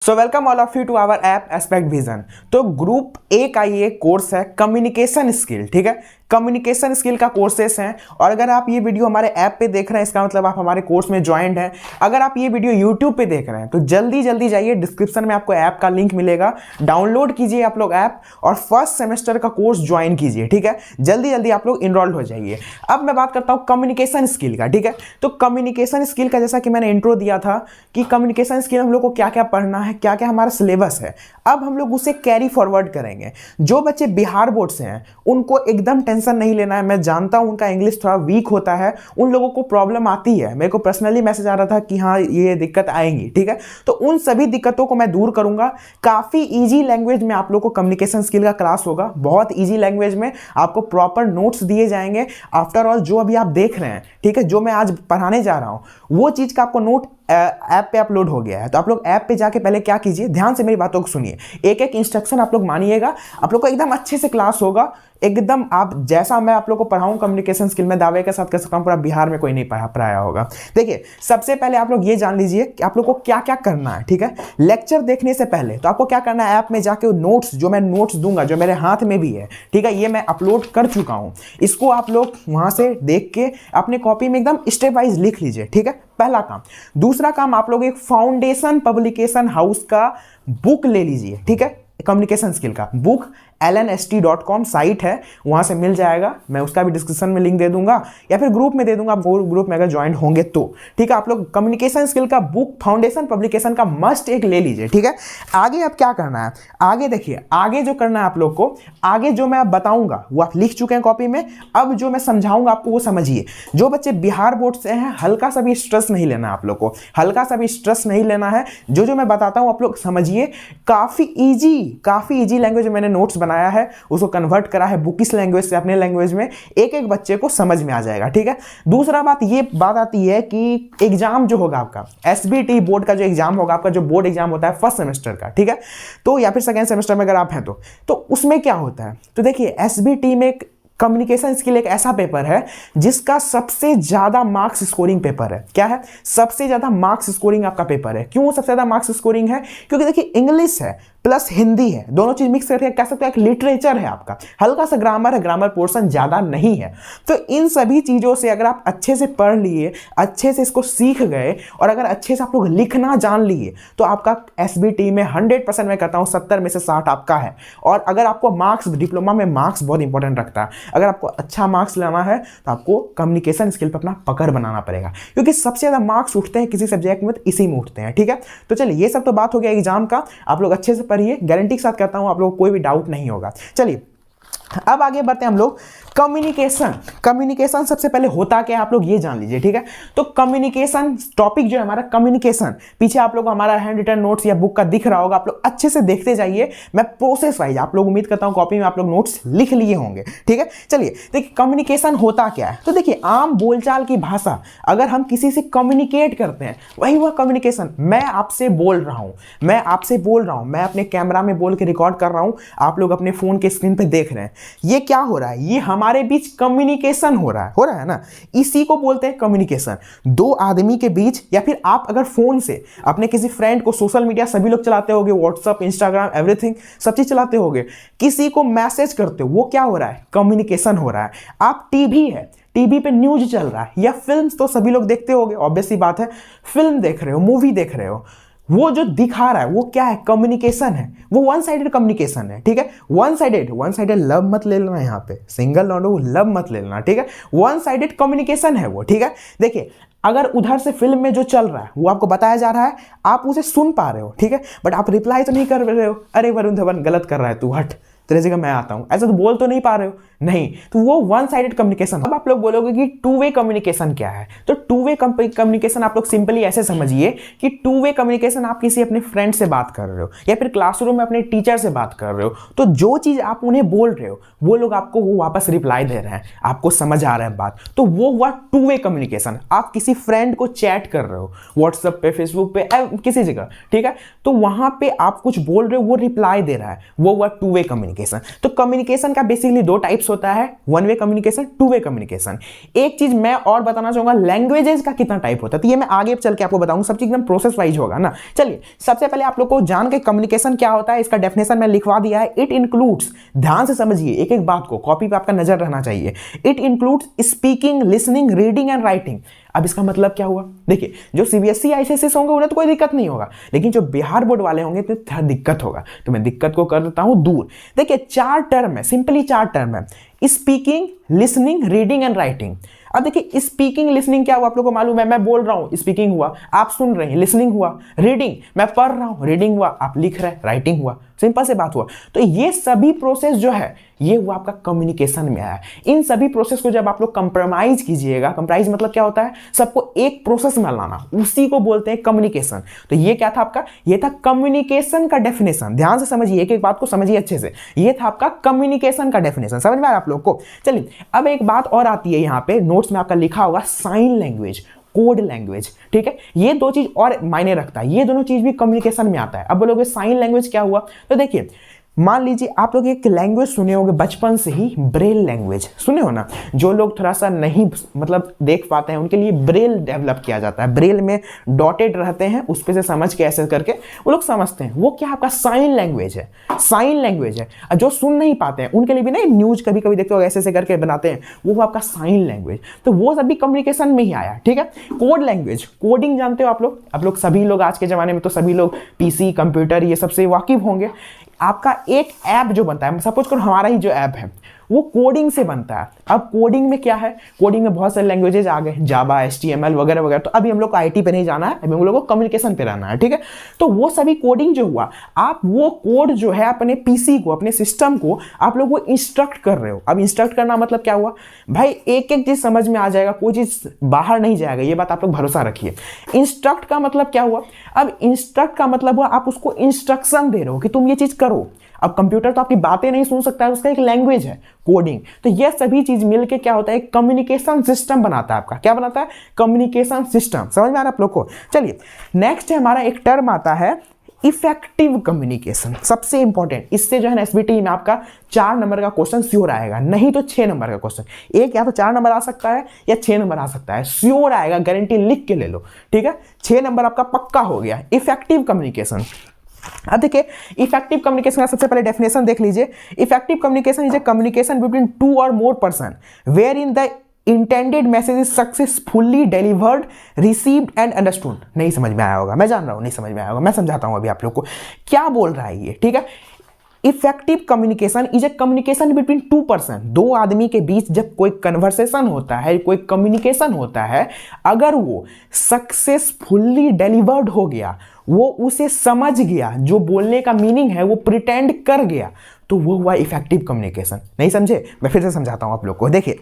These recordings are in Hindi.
So welcome all of you to our app aspect vision. तो ग्रुप ए का ये कोर्स है कम्युनिकेशन स्किल, ठीक है। कम्युनिकेशन स्किल का कोर्सेस हैं और अगर आप ये वीडियो हमारे ऐप पे देख रहे हैं इसका मतलब आप हमारे कोर्स में ज्वाइंट हैं। अगर आप ये वीडियो यूट्यूब पे देख रहे हैं तो जल्दी जल्दी जाइए, डिस्क्रिप्शन में आपको ऐप का लिंक मिलेगा, डाउनलोड कीजिए आप लोग ऐप और फर्स्ट सेमेस्टर का कोर्स ज्वाइन कीजिए, ठीक है। जल्दी जल्दी आप लोग इनरोल्ड हो जाइए। अब मैं बात करता हूँ कम्युनिकेशन स्किल का, ठीक है। तो कम्युनिकेशन स्किल का जैसा कि मैंने इंट्रो दिया था कि कम्युनिकेशन स्किल हम लोग को क्या क्या पढ़ना है, क्या क्या हमारा सिलेबस है, अब हम लोग उसे कैरी फॉरवर्ड करेंगे। जो बच्चे बिहार बोर्ड से हैं उनको एकदम टेंशन नहीं लेना है। मैं जानता हूं उनका इंग्लिश थोड़ा वीक होता है, उन लोगों को प्रॉब्लम आती है। मेरे को पर्सनली मैसेज आ रहा था कि हाँ ये दिक्कत आएंगी, ठीक है। तो उन सभी दिक्कतों को मैं दूर करूंगा। काफी इजी लैंग्वेज में आप लोग को कम्युनिकेशन स्किल का क्लास होगा, बहुत इजी लैंग्वेज में आपको प्रॉपर नोट्स दिए जाएंगे। आफ्टर ऑल जो अभी आप देख रहे हैं, ठीक है, जो मैं आज पढ़ाने जा रहा हूं वो चीज का आपको नोट ऐप पे अपलोड हो गया है। तो आप लोग ऐप पे जाके पहले क्या कीजिए, ध्यान से मेरी बातों को सुनिए, एक एक इंस्ट्रक्शन आप लोग मानिएगा, आप लोग को एकदम अच्छे से क्लास होगा। एकदम आप जैसा मैं आप लोग को पढ़ाऊं कम्युनिकेशन स्किल में दावे के साथ कह सकता हूं पूरा बिहार में कोई नहीं पढ़ाया होगा। देखिए सबसे पहले आप लोग ये जान लीजिए कि आप लोग को क्या क्या करना है, ठीक है। लेक्चर देखने से पहले तो आपको क्या करना है, ऐप में जाके नोट्स जो मैं नोट्स दूंगा जो मेरे हाथ में भी है, ठीक है, ये मैं अपलोड कर चुका हूं, इसको आप लोग वहां से देख के अपने कॉपी में एकदम स्टेप वाइज लिख लीजिए, ठीक है, पहला काम। दूसरा काम, आप लोग एक फाउंडेशन पब्लिकेशन हाउस का बुक ले लीजिए, ठीक है, कम्युनिकेशन स्किल का बुक lnst.com साइट है, वहां से मिल जाएगा। मैं उसका भी डिस्क्रिप्शन में लिंक दे दूंगा या फिर ग्रुप में दे दूंगा, आप ग्रुप में अगर ज्वाइन होंगे तो, ठीक है। आप लोग कम्युनिकेशन स्किल का बुक फाउंडेशन पब्लिकेशन का मस्ट एक ले लीजिए, ठीक है। आगे अब क्या करना है, आगे देखिए, आगे जो करना है आप लोग को, आगे जो मैं बताऊंगा वो आप लिख चुके हैं कॉपी में, अब जो मैं समझाऊंगा आपको वो समझिए। जो बच्चे बिहार बोर्ड से हैं हल्का सा भी स्ट्रेस नहीं लेना, आप लोग को हल्का सा भी स्ट्रेस नहीं लेना है। जो मैं बताता हूं आप लोग समझिए। काफी इजी लैंग्वेज में मैंने नोट्स बनाया है, उसको कन्वर्ट करा है बुकिश लैंग्वेज से अपने लैंग्वेज में, एक एक बच्चे को समझ में आ जाएगा, ठीक है। दूसरा बात आती है कि एग्जाम जो होगा आपका एसबीटी बोर्ड का जो एग्जाम होगा, आपका जो बोर्ड एग्जाम होता है फर्स्ट सेमेस्टर का, ठीक है, तो या फिर सेकेंड सेमेस्टर में अगर आप हैं तो उसमें क्या होता है, तो देखिए एसबीटी में कम्युनिकेशन स्किल एक ऐसा पेपर है जिसका सबसे ज्यादा मार्क्स स्कोरिंग पेपर है। क्या है? सबसे ज्यादा मार्क्स स्कोरिंग आपका पेपर है। क्यों सबसे ज्यादा मार्क्स स्कोरिंग है? क्योंकि देखिए इंग्लिश है प्लस हिंदी है, दोनों चीज मिक्स करके कह सकते हैं एक लिटरेचर है आपका, हल्का सा ग्रामर है, ग्रामर पोर्शन ज्यादा नहीं है। तो इन सभी चीजों से अगर आप अच्छे से पढ़ लिए, अच्छे से इसको सीख गए और अगर अच्छे से आप लोग लिखना जान लिए तो आपका एसबीटी में 100% मैं कहता हूं 70 में से 60 आपका है। और अगर आपको मार्क्स, डिप्लोमा में मार्क्स बहुत इंपॉर्टेंट रखता है, अगर आपको अच्छा मार्क्स लाना है तो आपको कम्युनिकेशन स्किल पर अपना पकड़ बनाना पड़ेगा, क्योंकि सबसे ज्यादा मार्क्स उठते हैं किसी सब्जेक्ट में तो इसी में उठते हैं, ठीक है। तो चलिए ये सब तो बात हो गया एग्जाम का, आप लोग अच्छे से पढ़िए, गारंटी के साथ कहता हूं आप लोगों को कोई भी डाउट नहीं होगा। चलिए अब आगे बढ़ते हैं हम लोग। कम्युनिकेशन सबसे पहले होता क्या है आप लोग ये जान लीजिए, ठीक है। तो कम्युनिकेशन टॉपिक जो है हमारा कम्युनिकेशन, पीछे आप लोग हमारा हैंड रिटन नोट्स या बुक का दिख रहा होगा, आप लोग अच्छे से देखते जाइए। मैं प्रोसेस वाइज, आप लोग उम्मीद करता हूं कॉपी में आप लोग नोट्स लिख लिए होंगे, ठीक है। चलिए देखिए कम्युनिकेशन होता क्या है, तो देखिए आम बोलचाल की भाषा, अगर हम किसी से कम्युनिकेट करते हैं वही हुआ कम्युनिकेशन। मैं आपसे बोल रहा हूं, मैं अपने कैमरा में बोल के रिकॉर्ड कर रहा हूं, आप लोग अपने फोन के स्क्रीन पे देख रहे हैं, ये क्या हो रहा है, ये हमारे बीच कम्युनिकेशन हो रहा है ना, इसी को बोलते हैं कम्युनिकेशन। दो आदमी के बीच, या फिर आप अगर फोन से अपने किसी फ्रेंड को, सोशल मीडिया सभी लोग चलाते होंगे, व्हाट्सएप, इंस्टाग्राम, एवरीथिंग सब चीज चलाते होंगे, किसी को मैसेज करते हो, वो क्या हो रहा है, कम्युनिकेशन हो रहा है। आप टीवी पे न्यूज चल रहा है, या फिल्म्स तो सभी लोग देखते होंगे, ऑब्वियस सी बात है, फिल्म देख रहे हो, मूवी देख रहे हो, वो जो दिखा रहा है वो क्या है, कम्युनिकेशन है, वो वन साइडेड कम्युनिकेशन है, ठीक है। वन साइडेड लव मत ले लेना, यहाँ पे सिंगल नॉट लव मत ले लेना, ठीक है। वन साइडेड कम्युनिकेशन है वो, ठीक है। देखिए अगर उधर से फिल्म में जो चल रहा है वो आपको बताया जा रहा है, आप उसे सुन पा रहे हो, ठीक है, बट आप रिप्लाई तो नहीं कर रहे हो, अरे वरुण धवन गलत कर रहा है, तू हट, तेरे जगह मैं आता हूं, ऐसा तो बोल तो नहीं पा रहे हो, नहीं, तो वो वन साइडेड कम्युनिकेशन। अब आप लोग बोलोगे कि टू वे कम्युनिकेशन क्या है, तो टू वे कम्युनिकेशन आप लोग सिंपली ऐसे समझिए कि टू वे कम्युनिकेशन आप किसी अपने फ्रेंड से बात कर रहे हो या फिर क्लासरूम में अपने टीचर से बात कर रहे हो, तो जो चीज आप उन्हें बोल रहे हो वो लोग आपको वो वापस रिप्लाई दे रहे हैं, आपको समझ आ रहा है बात, तो वो हुआ टू वे कम्युनिकेशन। आप किसी फ्रेंड को चैट कर रहे हो व्हाट्सएप पे, फेसबुक पे, किसी जगह, ठीक है, तो वहां पे आप कुछ बोल रहे हो, वो रिप्लाई दे रहा है, वो हुआ टू वे कम्युनिकेशन। कम्युनिकेशन। तो कम्युनिकेशन का बेसिकली दो टाइप्स होता है, one way communication, two way communication. एक चीज मैं और बताना चाहूंगा, लैंग्वेजेस का कितना टाइप होता है, तो ये मैं आगे चल के आपको बताऊंगा, सब चीज एकदम प्रोसेस वाइज होगा ना। चलिए सबसे पहले आप लोग को जान के कम्युनिकेशन क्या होता है, इसका डेफिनेशन मैं लिखवा दिया है। इट इंक्लूड्स, ध्यान से समझिए एक एक बात को, कॉपी पे आपका नजर रहना चाहिए। It includes speaking, listening, reading and writing. अब इसका मतलब क्या हुआ, देखिए जो सीबीएसई आईसीएसई होंगे उन्हें तो कोई दिक्कत नहीं होगा, लेकिन जो बिहार बोर्ड वाले होंगे तो थोड़ा दिक्कत होगा, तो मैं दिक्कत को कर देता हूं दूर। देखिए चार टर्म है, सिंपली चार टर्म है, speaking, listening, reading and writing. अब देखिए स्पीकिंग लिसनिंग क्या हुआ आप लोग को मालूम है, मैं बोल रहा हूं स्पीकिंग हुआ, आप सुन रहे हैं लिसनिंग हुआ, रीडिंग मैं पढ़ रहा हूं रीडिंग हुआ, आप लिख रहे हैं राइटिंग हुआ, सिंपल से बात हुआ। तो ये सभी प्रोसेस जो है ये हुआ आपका कम्युनिकेशन में आया। इन सभी प्रोसेस को जब आप लोग कंप्रोमाइज कीजिएगा, कंप्रोमाइज मतलब क्या होता है, सबको एक प्रोसेस में लाना, उसी को बोलते हैं कम्युनिकेशन। तो ये क्या था आपका, ये था कम्युनिकेशन का डेफिनेशन। ध्यान से समझिए, एक एक बात को समझिए अच्छे से, ये था आपका कम्युनिकेशन का डेफिनेशन। समझ में आया आप लोग को। चलिए अब एक बात और आती है, यहाँ पे नोट्स में आपका लिखा होगा साइन लैंग्वेज, कोड लैंग्वेज, ठीक है। ये दो चीज और मायने रखता है, ये दोनों चीज भी कम्युनिकेशन में आता है। अब बोलोगे साइन लैंग्वेज क्या हुआ, तो देखिए मान लीजिए आप लोग एक लैंग्वेज सुने होंगे बचपन से ही, ब्रेल लैंग्वेज सुने हो ना। जो लोग थोड़ा सा नहीं मतलब देख पाते हैं उनके लिए ब्रेल डेवलप किया जाता है, ब्रेल में डॉटेड रहते हैं, उस पे से समझ के ऐसे करके वो लोग समझते हैं, वो क्या आपका साइन लैंग्वेज है, साइन लैंग्वेज है। जो सुन नहीं पाते हैं उनके लिए भी ना न्यूज कभी कभी देखते हो ऐसे ऐसे करके बनाते हैं, वो आपका साइन लैंग्वेज। तो वो सभी कम्युनिकेशन में ही आया, ठीक है। कोड लैंग्वेज, कोडिंग जानते हो आप लोग सभी लोग आज के जमाने में तो सभी लोग पीसी कंप्यूटर ये सबसे वाकिफ होंगे। आपका एक ऐप जो बनता है, सपोज करो हमारा ही जो ऐप है वो कोडिंग से बनता है। अब कोडिंग में क्या है, कोडिंग में बहुत सारे लैंग्वेजेस आ गए, जावा, एचटीएमएल वगैरह वगैरह। तो अभी हम लोग को आईटी पे नहीं जाना है, अभी हम लोग को कम्युनिकेशन पे रहना है, ठीक है। तो वो सभी कोडिंग जो हुआ, आप वो कोड जो है अपने पीसी को, अपने सिस्टम को आप लोग वो इंस्ट्रक्ट कर रहे हो। अब इंस्ट्रक्ट करना मतलब क्या हुआ भाई, एक एक चीज समझ में आ जाएगा, कोई चीज बाहर नहीं जाएगा, ये बात आप लोग भरोसा रखिए। इंस्ट्रक्ट का मतलब क्या हुआ, अब इंस्ट्रक्ट का मतलब हुआ आप उसको इंस्ट्रक्शन दे रहे हो कि तुम ये चीज करो। अब कंप्यूटर तो आपकी बातें नहीं सुन सकता है, उसका एक लैंग्वेज है कोडिंग। तो ये सभी चीज मिलके क्या होता है, कम्युनिकेशन सिस्टम बनाता है। आपका क्या बनाता है, कम्युनिकेशन सिस्टम। समझ में आ रहा है आप लोग को। चलिए नेक्स्ट है हमारा एक टर्म आता है इफेक्टिव कम्युनिकेशन, सबसे इंपॉर्टेंट। इससे जो है ना एसबीटी में आपका 4 नंबर का क्वेश्चन श्योर आएगा, नहीं तो 6 नंबर का क्वेश्चन। एक या तो 4 नंबर आ सकता है या 6 नंबर आ सकता है, श्योर आएगा, गारंटी लिख के ले लो, ठीक है। 6 नंबर आपका पक्का हो गया। इफेक्टिव कम्युनिकेशन, अब देखिए इफेक्टिव कम्युनिकेशन का सबसे पहले डेफिनेशन देख लीजिए। Effective communication is a communication between 2 और more person where in the intended message is successfully delivered, received and understood. नहीं समझ में आया होगा, मैं जान रहा हूं नहीं समझ में आया होगा, मैं समझाता हूं अभी आप लोग को क्या बोल रहा है ये, ठीक है। Effective communication is a communication between 2 person, 2 आदमी के बीच जब कोई कन्वर्सेशन होता है, कोई कम्युनिकेशन होता है, अगर वो सक्सेसफुली डिलीवर्ड हो गया, वो उसे समझ गया, जो बोलने का मीनिंग है वो प्रिटेंड कर गया, तो वो हुआ इफेक्टिव कम्युनिकेशन। नहीं समझे, मैं फिर से समझाता हूं आप लोग को। देखिए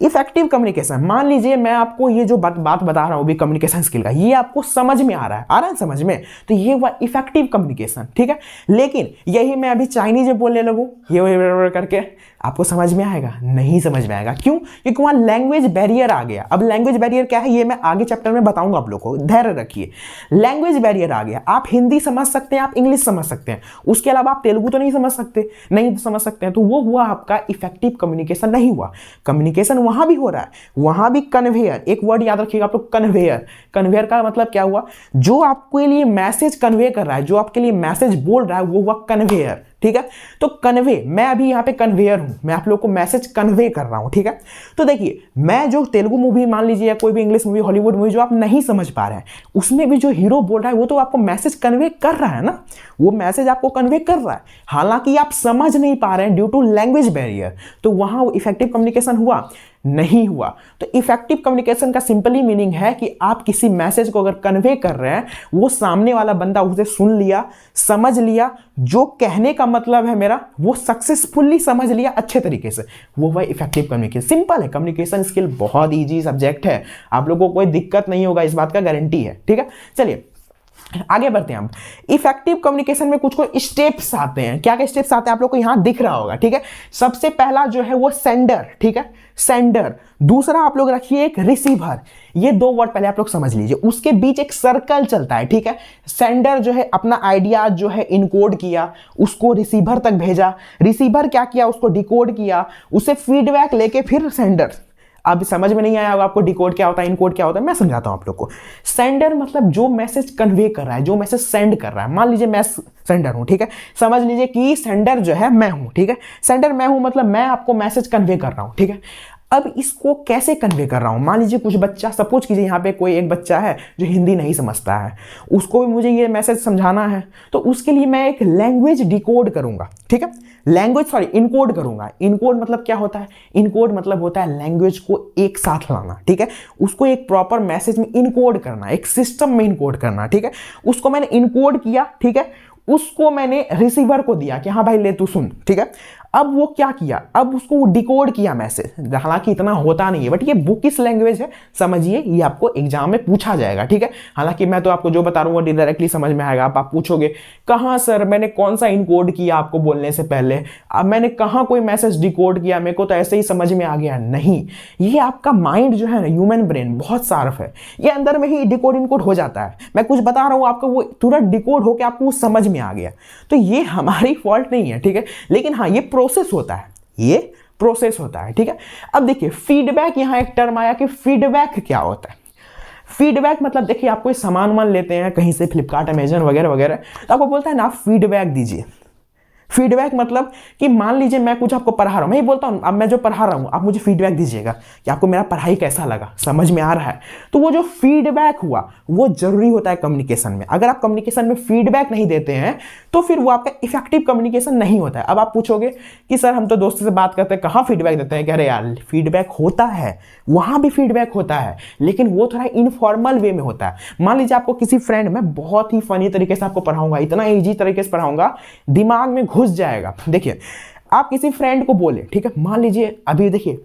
इफेक्टिव कम्युनिकेशन, मान लीजिए मैं आपको ये जो बात बता रहा हूं भी कम्युनिकेशन स्किल का, ये आपको समझ में आ रहा है समझ में, तो ये हुआ इफेक्टिव कम्युनिकेशन, ठीक है। लेकिन यही मैं अभी चाइनीज में बोलने लगूं ये करके, आपको समझ में आएगा, नहीं समझ में आएगा। क्यों, क्योंकि वहां लैंग्वेज बैरियर आ गया। अब लैंग्वेज बैरियर क्या है ये मैं आगे चैप्टर में बताऊंगा आप लोग को, धैर्य रखिए। लैंग्वेज बैरियर आ गया, आप हिंदी समझ सकते हैं, आप इंग्लिश समझ सकते हैं, उसके अलावा आप तेलुगु तो नहीं समझ सकते, नहीं समझ सकते हैं, तो वो हुआ आपका इफेक्टिव कम्युनिकेशन नहीं हुआ। कम्युनिकेशन वहां भी हो रहा है, वहां भी कन्वेयर, एक वर्ड याद रखिएगा आप लोग, कन्वेयर। कन्वेयर का मतलब क्या हुआ, जो आपके लिए मैसेज कन्वे कर रहा है, जो आपके लिए मैसेज बोल रहा है, वो हुआ कन्वेयर, ठीक है। तो कन्वे, मैं अभी यहां पे कन्वेयर हूं, मैं आप लोग को मैसेज कन्वे कर रहा हूं, ठीक है। तो देखिए मैं जो तेलुगु मूवी मान लीजिए या कोई भी इंग्लिश मूवी, हॉलीवुड मूवी जो आप नहीं समझ पा रहे हैं, उसमें भी जो हीरो बोल रहा है वो तो आपको मैसेज कन्वे कर रहा है ना, वो मैसेज आपको कन्वे कर रहा है, हालांकि आप समझ नहीं पा रहे हैं ड्यू टू लैंग्वेज बैरियर। तो वहां इफेक्टिव कम्युनिकेशन हुआ नहीं हुआ। तो इफेक्टिव कम्युनिकेशन का सिंपली मीनिंग है कि आप किसी मैसेज को अगर कन्वे कर रहे हैं, वो सामने वाला बंदा उसे सुन लिया, समझ लिया, जो कहने का मतलब है मेरा वो सक्सेसफुली समझ लिया अच्छे तरीके से, वो हुआ इफेक्टिव कम्युनिकेशन। सिंपल है, कम्युनिकेशन स्किल बहुत इजी सब्जेक्ट है, आप लोगों को कोई दिक्कत नहीं होगा, इस बात का गारंटी है, ठीक है। चलिए आगे बढ़ते हैं हम। इफेक्टिव कम्युनिकेशन में कुछ कुछ स्टेप्स आते हैं। क्या क्या स्टेप्स आते हैं आप लोग को यहां दिख रहा होगा, ठीक है। सबसे पहला जो है वो सेंडर, ठीक है, सेंडर। दूसरा आप लोग रखिए एक रिसीवर। ये दो वर्ड पहले आप लोग समझ लीजिए, उसके बीच एक सर्कल चलता है, ठीक है। सेंडर जो है अपना आइडिया जो है इनकोड किया, उसको रिसीवर तक भेजा, रिसीवर क्या किया, उसको डिकोड किया, उसे फीडबैक लेके फिर सेंडर। अब समझ में नहीं आया होगा आपको डिकोड क्या होता है, इनकोड क्या होता है, मैं समझाता हूं आप लोग को। सेंडर मतलब जो मैसेज कन्वे कर रहा है, जो मैसेज सेंड कर रहा है। मान लीजिए मैं सेंडर हूं, ठीक है, समझ लीजिए कि सेंडर जो है मैं हूं, ठीक है। सेंडर मैं हूं मतलब मैं आपको मैसेज कन्वे कर रहा हूं, ठीक है। अब इसको कैसे कन्वे कर रहा हूं, मान लीजिए कुछ बच्चा, सपोज कीजिए यहाँ पे कोई एक बच्चा है जो हिंदी नहीं समझता है, उसको भी मुझे ये मैसेज समझाना है, तो उसके लिए मैं एक लैंग्वेज डिकोड करूंगा, ठीक है। लैंग्वेज इनकोड करूंगा। इनकोड मतलब क्या होता है, इनकोड मतलब होता है लैंग्वेज को एक साथ लाना, ठीक है, उसको एक प्रॉपर मैसेज में इनकोड करना, एक सिस्टम में इनकोड करना, ठीक है। उसको मैंने इनकोड किया, ठीक है, उसको मैंने रिसीवर को दिया कि हाँ भाई ले तू सुन, ठीक है। अब वो क्या किया, अब उसको डिकोड किया मैसेज। हालांकि इतना होता नहीं है, बट ये बुकिश लैंग्वेज है, समझिए, ये आपको एग्जाम में पूछा जाएगा, ठीक है। हालांकि मैं तो आपको जो बता रहा हूँ वो डायरेक्टली समझ में आएगा। आप पूछोगे कहाँ सर, मैंने कौन सा इनकोड किया आपको बोलने से पहले, अब मैंने कहाँ कोई मैसेज डिकोड किया, मेरे को तो ऐसे ही समझ में आ गया। नहीं, ये आपका माइंड जो है ना, ह्यूमन ब्रेन बहुत शार्प है, ये अंदर में ही डिकोड इनकोड हो जाता है। मैं कुछ बता रहा हूँ आपको, वो तुरंत डिकोड होकर आपको समझ में आ गया। तो ये हमारी फॉल्ट नहीं है, ठीक है, लेकिन हाँ ये प्रोसेस होता है, ये प्रोसेस होता है, ठीक है। अब देखिए फीडबैक, यहां एक टर्म आया कि फीडबैक क्या होता है। फीडबैक मतलब देखिए आप कोई सामान मान लेते हैं कहीं से, फ्लिपकार्ट, अमेजन वगैरह वगैरह, तो आपको बोलता है ना आप फीडबैक दीजिए। फीडबैक मतलब कि मान लीजिए मैं कुछ आपको पढ़ा रहा हूं, मैं ही बोलता हूं अब मैं जो पढ़ा रहा हूं आप मुझे फीडबैक दीजिएगा कि आपको मेरा पढ़ाई कैसा लगा, समझ में आ रहा है। तो वो जो फीडबैक हुआ वो जरूरी होता है कम्युनिकेशन में। अगर आप कम्युनिकेशन में फीडबैक नहीं देते हैं तो फिर वो आपका इफेक्टिव कम्युनिकेशन नहीं होता है। अब आप पूछोगे कि सर हम तो दोस्तों से बात करते हैं, कहाँ फीडबैक देते हैं, कह रहे यार फीडबैक होता है, वहां भी फीडबैक होता है, लेकिन वो थोड़ा इनफॉर्मल वे में होता है। मान लीजिए आपको किसी फ्रेंड, मैं बहुत ही फनी तरीके से आपको पढ़ाऊंगा, इतना ईजी तरीके से पढ़ाऊंगा दिमाग में घुस जाएगा। देखिए आप किसी फ्रेंड को बोले, ठीक है, मान लीजिए अभी देखिए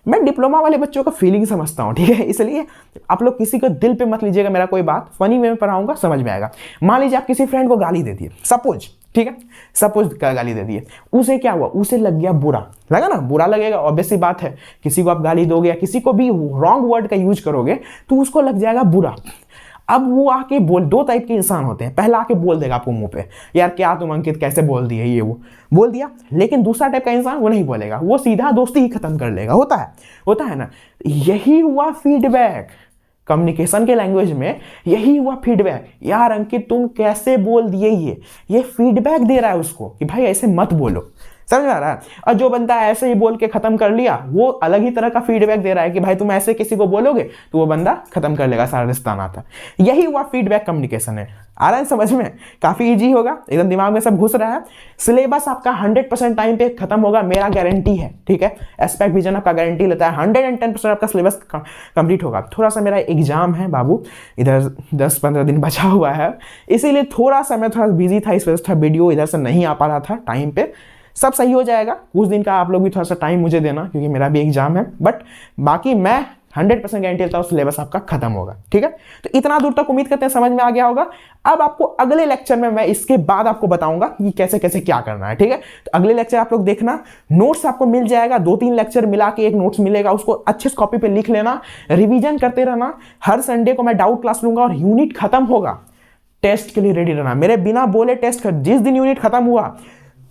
मैं डिप्लोमा वाले बच्चों का फीलिंग समझता हूं, ठीक है, इसलिए आप लोग किसी को दिल पे मत लीजिएगा मेरा कोई बात, फनी वे में पढ़ाऊंगा, समझ में आएगा। मान लीजिए आप किसी फ्रेंड को गाली दे दिए, सपोज, ठीक है, सपोज गाली दे दिए, उसे क्या हुआ, उसे लग गया बुरा, लगा ना, बुरा लगेगा, ऑब्वियस सी बात है। किसी को आप गाली दोगे या किसी को भी रॉन्ग वर्ड का यूज करोगे तो उसको लग जाएगा बुरा। अब वो आके बोल, दो टाइप के इंसान होते हैं, पहला आके बोल देगा आपको मुंह पे, यार क्या तुम अंकित कैसे बोल दिए, ये वो बोल दिया। लेकिन दूसरा टाइप का इंसान वो नहीं बोलेगा, वो सीधा दोस्ती ही खत्म कर लेगा। होता है ना, यही हुआ फीडबैक कम्युनिकेशन के लैंग्वेज में, यही हुआ फीडबैक। यार अंकित तुम कैसे बोल दिए, ये फीडबैक दे रहा है उसको कि भाई ऐसे मत बोलो, समझ में आ रहा है। और जो बंदा ऐसे ही बोल के खत्म कर लिया वो अलग ही तरह का फीडबैक दे रहा है कि भाई तुम ऐसे किसी को बोलोगे तो वो बंदा खत्म कर लेगा सारा रिश्ता नाता। यही हुआ फीडबैक कम्युनिकेशन है। आ रहा है समझ में, काफी इजी होगा, एकदम दिमाग में सब घुस रहा है। सिलेबस आपका 100% टाइम पे खत्म होगा, मेरा गारंटी है, ठीक है। एस्पेक्ट विजन आपका गारंटी लेता है 110% आपका सिलेबस कंप्लीट होगा। थोड़ा सा मेरा एग्जाम है बाबू, इधर 10-15 दिन बचा हुआ है, इसीलिए थोड़ा सा मैं थोड़ा बिजी था, इस वजह से वीडियो इधर से नहीं आ पा रहा था टाइम पे। सब सही हो जाएगा, कुछ दिन का आप लोग भी थोड़ा सा टाइम मुझे देना क्योंकि मेरा भी एग्जाम है, बट बाकी मैं 100% गारंटी देता हूँ सिलेबस आपका खत्म होगा, ठीक है। तो इतना दूर तक उम्मीद करते हैं समझ में आ गया होगा। अब आपको अगले लेक्चर में मैं इसके बाद आपको बताऊंगा कि कैसे कैसे क्या करना है, ठीक है। तो अगले लेक्चर आप लोग देखना, नोट्स आपको मिल जाएगा, 2-3 लेक्चर मिला के एक नोट्स मिलेगा, उसको अच्छे से कॉपी पे लिख लेना, रिविजन करते रहना। हर संडे को मैं डाउट क्लास लूंगा और यूनिट खत्म होगा, टेस्ट के लिए रेडी रहना। मेरे बिना बोले टेस्ट कर, जिस दिन यूनिट खत्म हुआ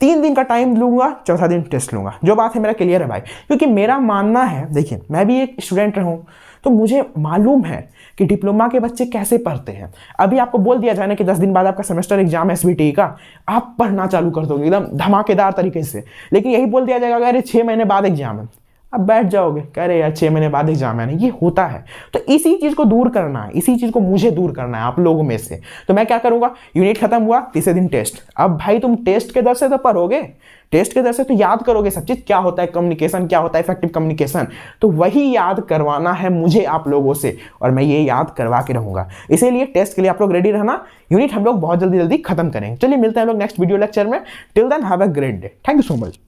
3 दिन का टाइम लूंगा, चौथा दिन टेस्ट लूंगा। जो बात है मेरा क्लियर है भाई, क्योंकि मेरा मानना है, देखिए मैं भी एक स्टूडेंट रहा हूं तो मुझे मालूम है कि डिप्लोमा के बच्चे कैसे पढ़ते हैं। अभी आपको बोल दिया जाए ना कि 10 दिन बाद आपका सेमेस्टर एग्जाम है एसबीटी का, आप पढ़ना चालू कर दोगे एकदम धमाकेदार तरीके से। लेकिन यही बोल दिया जाएगा अगर 6 महीने बाद एग्जाम है, अब बैठ जाओगे कह रहे यार 6 महीने बाद एग्जाम है ना, ये होता है। तो इसी चीज को दूर करना है, इसी चीज को मुझे दूर करना है आप लोगों में से। तो मैं क्या करूंगा, यूनिट खत्म हुआ, तीसरे दिन टेस्ट। अब भाई तुम टेस्ट के दर से तो पढ़ोगे, टेस्ट के दर से तो याद करोगे सब चीज, क्या होता है कम्युनिकेशन, क्या होता है इफेक्टिव कम्युनिकेशन, तो वही याद करवाना है मुझे आप लोगों से, और मैं ये याद करवा के रहूंगा। इसीलिए टेस्ट के लिए आप लोग रेडी रहना, यूनिट हम लोग बहुत जल्दी खत्म करेंगे। चलिए मिलते हैं हम लोग नेक्स्ट वीडियो लेक्चर में। Till then have a great day, thank you so much.